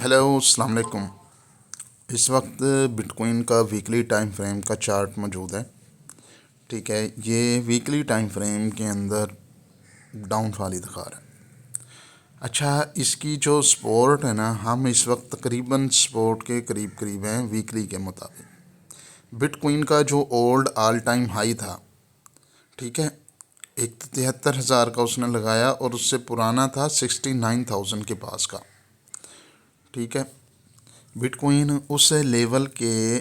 Hello अस्सलाम वालेकुम। इस वक्त बिटकॉइन का वीकली टाइम फ्रेम का चार्ट मौजूद है। ठीक है, ये वीकली टाइम फ्रेम के अंदर डाउनफॉल ही दिखा रहा है। अच्छा, इसकी जो सपोर्ट है ना, हम इस वक्त तकरीबन सपोर्ट के करीब करीब हैं वीकली के मुताबिक। बिटकॉइन का जो ओल्ड ऑल टाइम हाई था, ठीक है, एक तो 73,000 का उसने लगाया और उससे पुराना था 69,000 के पास का। ठीक है, बिटकॉइन उस लेवल के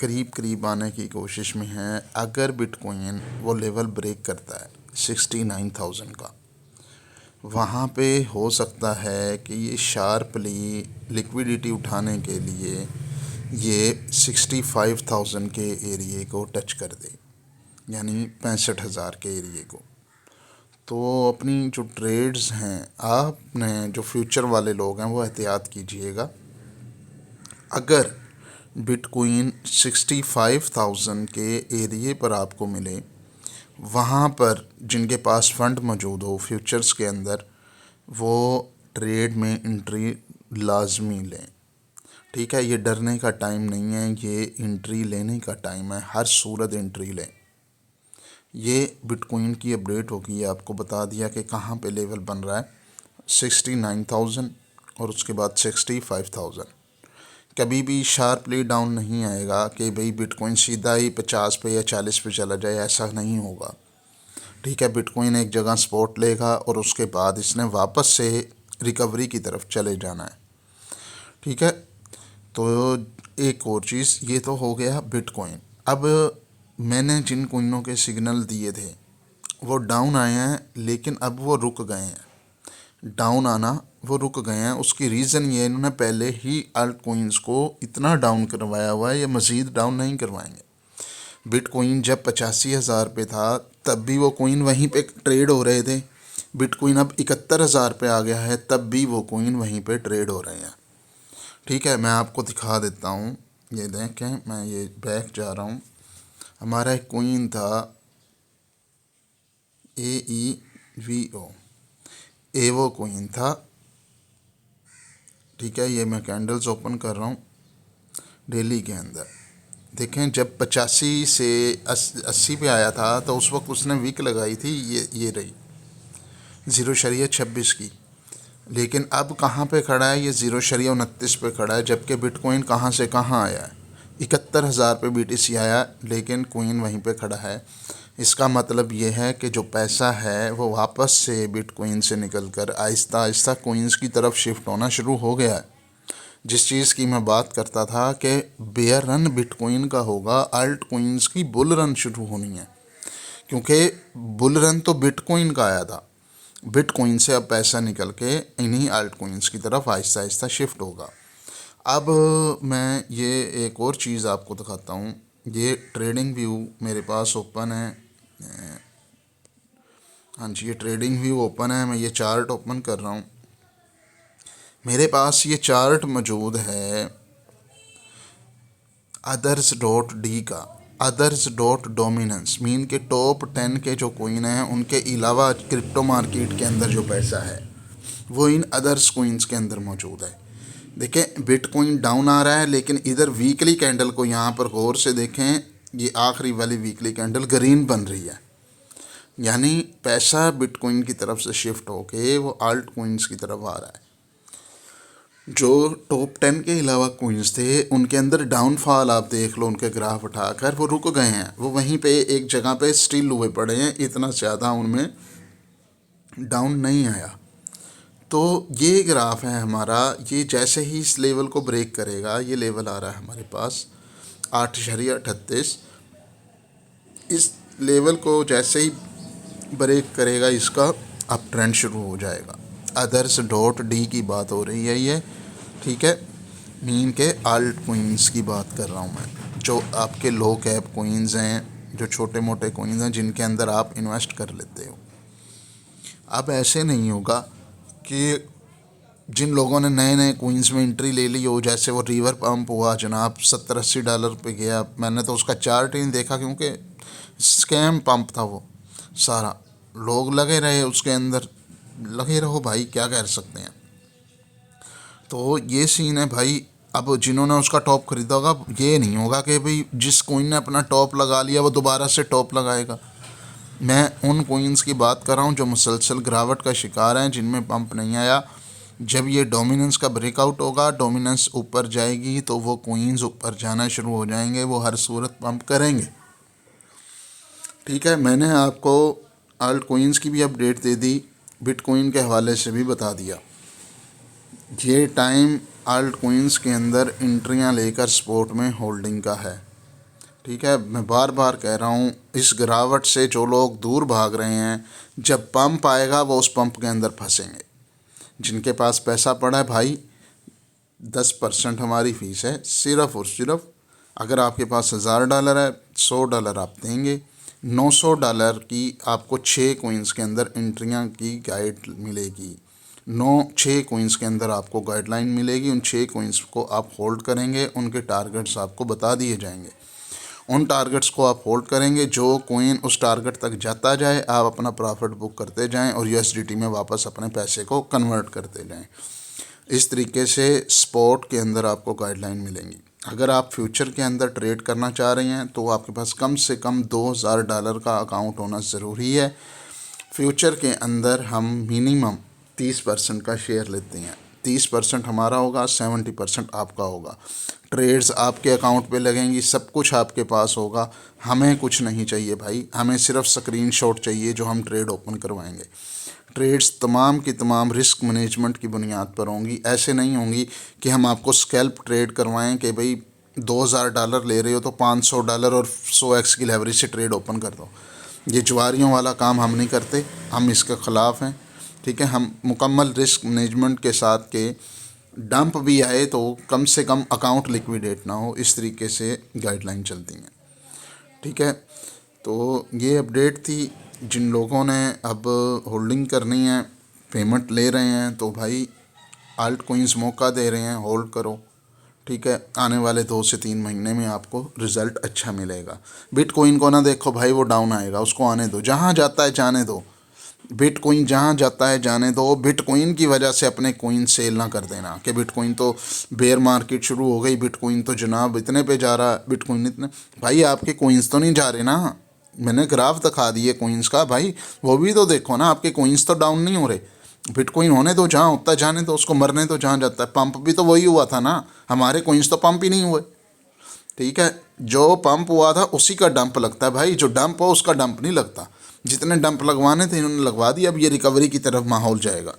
करीब करीब आने की कोशिश में है। अगर बिटकॉइन वो लेवल ब्रेक करता है 69,000 का, वहाँ पे हो सकता है कि ये शार्पली लिक्विडिटी उठाने के लिए ये 65,000 के एरिए को टच कर दे, यानी 65,000 के एरिए को। तो अपनी जो ट्रेड्स हैं, आपने जो फ्यूचर वाले लोग हैं वो एहतियात कीजिएगा। अगर बिटकॉइन 65,000 के एरिए पर आपको मिले, वहाँ पर जिनके पास फंड मौजूद हो फ्यूचर्स के अंदर, वो ट्रेड में एंट्री लाजमी लें। ठीक है, ये डरने का टाइम नहीं है, ये एंट्री लेने का टाइम है। हर सूरत एंट्री लें। ये बिटकॉइन की अपडेट होगी, आपको बता दिया कि कहाँ पे लेवल बन रहा है, 69,000 और उसके बाद 65,000। कभी भी शार्पली डाउन नहीं आएगा कि भाई बिटकॉइन सीधा ही 50 पे या 40 पे चला जाए, ऐसा नहीं होगा। ठीक है, बिटकॉइन एक जगह सपोर्ट लेगा और उसके बाद इसने वापस से रिकवरी की तरफ चले जाना है। ठीक है, तो एक और चीज़, ये तो हो गया बिटकॉइन। अब मैंने जिन कॉइनों के सिग्नल दिए थे वो डाउन आए हैं, लेकिन अब वो रुक गए हैं। डाउन आना वो रुक गए हैं, उसकी रीज़न ये, इन्होंने पहले ही अल्ट कोइंस को इतना डाउन करवाया हुआ है, ये मज़ीद डाउन नहीं करवाएंगे। बिटकॉइन जब 85,000 पे था तब भी वो कोइन वहीं पे ट्रेड हो रहे थे। बिटकॉइन अब 71,000 पे आ गया है, तब भी वो कोइन वहीं पे ट्रेड हो रहे हैं। ठीक है, मैं आपको दिखा देता हूँ। ये देखें, मैं ये बैक जा रहा हूँ। हमारा एक कोइन था AEVO, एवो कोइन था। ठीक है, ये मैं कैंडल्स ओपन कर रहा हूँ डेली के अंदर। देखें, जब 85 से 80 पे आया था तो उस वक्त उसने वीक लगाई थी, ये रही 0.26 की। लेकिन अब कहाँ पे खड़ा है, ये 0.29 पे खड़ा है, जबकि बिटकॉइन कहाँ से कहाँ आया है, 71,000 पे BTC आया, लेकिन कोइन वहीं पे खड़ा है। इसका मतलब ये है कि जो पैसा है वो वापस से बिटकॉइन से निकल कर आहिस्ता आहिस्ता कोइंस की तरफ शिफ्ट होना शुरू हो गया है। जिस चीज़ की मैं बात करता था कि बेयर रन बिटकॉइन का होगा, अल्ट कोइंस की बुल रन शुरू होनी है। क्योंकि बुल रन तो बिटकॉइन का आया था, बिटकॉइन से अब पैसा निकल के इन्हीं अल्ट कोइंस की तरफ आहिस्ता आहिस्ता शिफ्ट होगा। अब मैं ये एक और चीज़ आपको दिखाता हूँ। ये ट्रेडिंग व्यू मेरे पास ओपन है। हाँ जी, ये ट्रेडिंग व्यू ओपन है। मैं ये चार्ट ओपन कर रहा हूँ। मेरे पास ये चार्ट मौजूद है अदर्स डॉट डी का। अदर्स डॉट डोमिनेंस मीन के टॉप 10 के जो कोइन हैं उनके अलावा क्रिप्टो मार्केट के अंदर जो पैसा है वो इन अदर्स कोइंस के अंदर मौजूद है। देखें, बिटकॉइन डाउन आ रहा है, लेकिन इधर वीकली कैंडल को यहाँ पर गौर से देखें। ये आखिरी वाली वीकली कैंडल ग्रीन बन रही है, यानी पैसा बिटकॉइन की तरफ से शिफ्ट होके वो अल्ट कोइंस की तरफ आ रहा है। जो टॉप 10 के अलावा कोइंस थे उनके अंदर डाउनफॉल आप देख लो, उनके ग्राफ उठाकर वो रुक गए हैं, वो वहीं पे एक जगह पे स्टिल हुए पड़े हैं, इतना ज़्यादा उनमें डाउन नहीं आया। तो ये ग्राफ है हमारा, ये जैसे ही इस लेवल को ब्रेक करेगा, ये लेवल आ रहा है हमारे पास 8.38। इस लेवल को जैसे ही ब्रेक करेगा इसका अप ट्रेंड शुरू हो जाएगा। अदर्स डॉट डी की बात हो रही है ये। ठीक है, मीन के अल्ट कोइंस की बात कर रहा हूँ मैं, जो आपके लो कैप कोइंस हैं, जो छोटे मोटे कोइंस हैं जिनके अंदर आप इन्वेस्ट कर लेते हो। अब ऐसे नहीं होगा कि जिन लोगों ने नए नए कोइंस में एंट्री ले ली हो, जैसे वो रिवर पंप हुआ जनाब, $70-80 पे गया। मैंने तो उसका चार्ट ही नहीं देखा, क्योंकि स्कैम पंप था वो सारा। लोग लगे रहे उसके अंदर, लगे रहो भाई, क्या कर सकते हैं। तो ये सीन है भाई। अब जिन्होंने उसका टॉप खरीदा होगा, ये नहीं होगा कि भाई जिस कोइन ने अपना टॉप लगा लिया वो दोबारा से टॉप लगाएगा। मैं उन कोइंस की बात कर रहा हूँ जो मुसलसल गिरावट का शिकार हैं, जिनमें पंप नहीं आया। जब ये डोमिनेंस का ब्रेकआउट होगा, डोमिनेंस ऊपर जाएगी तो वो कोइंस ऊपर जाना शुरू हो जाएंगे, वो हर सूरत पंप करेंगे। ठीक है, मैंने आपको आल्ट कोइंस की भी अपडेट दे दी, बिटकॉइन के हवाले से भी बता दिया। ये टाइम आल्ट कोइंस के अंदर एंट्रियां लेकर स्पोर्ट में होल्डिंग का है। ठीक है, मैं बार बार कह रहा हूँ, इस गिरावट से जो लोग दूर भाग रहे हैं, जब पंप आएगा वो उस पंप के अंदर फंसेंगे। जिनके पास पैसा पड़ा है भाई, 10% हमारी फ़ीस है सिर्फ़ और सिर्फ। अगर आपके पास $1000 है, $100 आप देंगे। $900 की आपको 6 कोइंस के अंदर एंट्रियां की गाइड मिलेगी। 6 कोइंस के अंदर आपको गाइडलाइन मिलेगी। उन 6 कोइंस को आप होल्ड करेंगे, उनके टारगेट्स आपको बता दिए जाएंगे। उन टारगेट्स को आप होल्ड करेंगे। जो कोइन उस टारगेट तक जाता जाए, आप अपना प्रॉफिट बुक करते जाएं और यूएसडीटी में वापस अपने पैसे को कन्वर्ट करते जाएं। इस तरीके से स्पॉट के अंदर आपको गाइडलाइन मिलेंगी। अगर आप फ्यूचर के अंदर ट्रेड करना चाह रहे हैं तो आपके पास कम से कम $2000 का अकाउंट होना ज़रूरी है। फ्यूचर के अंदर हम मिनिमम 30% का शेयर लेते हैं। 30% हमारा होगा, 70% आपका होगा। ट्रेड्स आपके अकाउंट पे लगेंगी, सब कुछ आपके पास होगा। हमें कुछ नहीं चाहिए भाई, हमें सिर्फ स्क्रीनशॉट चाहिए जो हम ट्रेड ओपन करवाएंगे। ट्रेड्स तमाम की तमाम रिस्क मैनेजमेंट की बुनियाद पर होंगी। ऐसे नहीं होंगी कि हम आपको स्कैल्प ट्रेड करवाएं कि भाई $2000 ले रहे हो तो $500 और 100x की लेवरेज से ट्रेड ओपन कर दो। ये जुआरियों वाला काम हम नहीं करते, हम इसके ख़िलाफ़ हैं। ठीक है, हम मुकम्मल रिस्क मैनेजमेंट के साथ के डंप भी आए तो कम से कम अकाउंट लिक्विडेट ना हो, इस तरीके से गाइडलाइन चलती हैं। ठीक है, तो ये अपडेट थी। जिन लोगों ने अब होल्डिंग करनी है, पेमेंट ले रहे हैं, तो भाई आल्ट कोइंस मौका दे रहे हैं, होल्ड करो। ठीक है, आने वाले 2 से 3 महीने में आपको रिज़ल्ट अच्छा मिलेगा। बिटकॉइन को ना देखो भाई, वो डाउन आएगा, उसको आने दो, जहाँ जाता है जाने दो। बिटकॉइन जहाँ जाता है जाने दो। बिटकॉइन की वजह से अपने कोइन सेल ना कर देना कि बिटकॉइन तो बेयर मार्केट शुरू हो गई, बिटकॉइन तो जनाब इतने पे जा रहा है, बिटकॉइन इतने। भाई आपके कोइंस तो नहीं जा रहे ना, मैंने ग्राफ दिखा दिए कोइंस का भाई, वो भी तो देखो ना, आपके कोइंस तो डाउन नहीं हो रहे। बिटकॉइन होने दो, जहाँ होता है जाने दो, उसको मरने दो जहाँ जाता है। पंप भी तो वही हुआ था ना, हमारे कोइंस तो पंप ही नहीं हुए। ठीक है, जो पंप हुआ था उसी का डंप लगता है भाई, जो डंप हो उसका डंप नहीं लगता। जितने डंप लगवाने थे इन्होंने लगवा दिया, अब ये रिकवरी की तरफ माहौल जाएगा।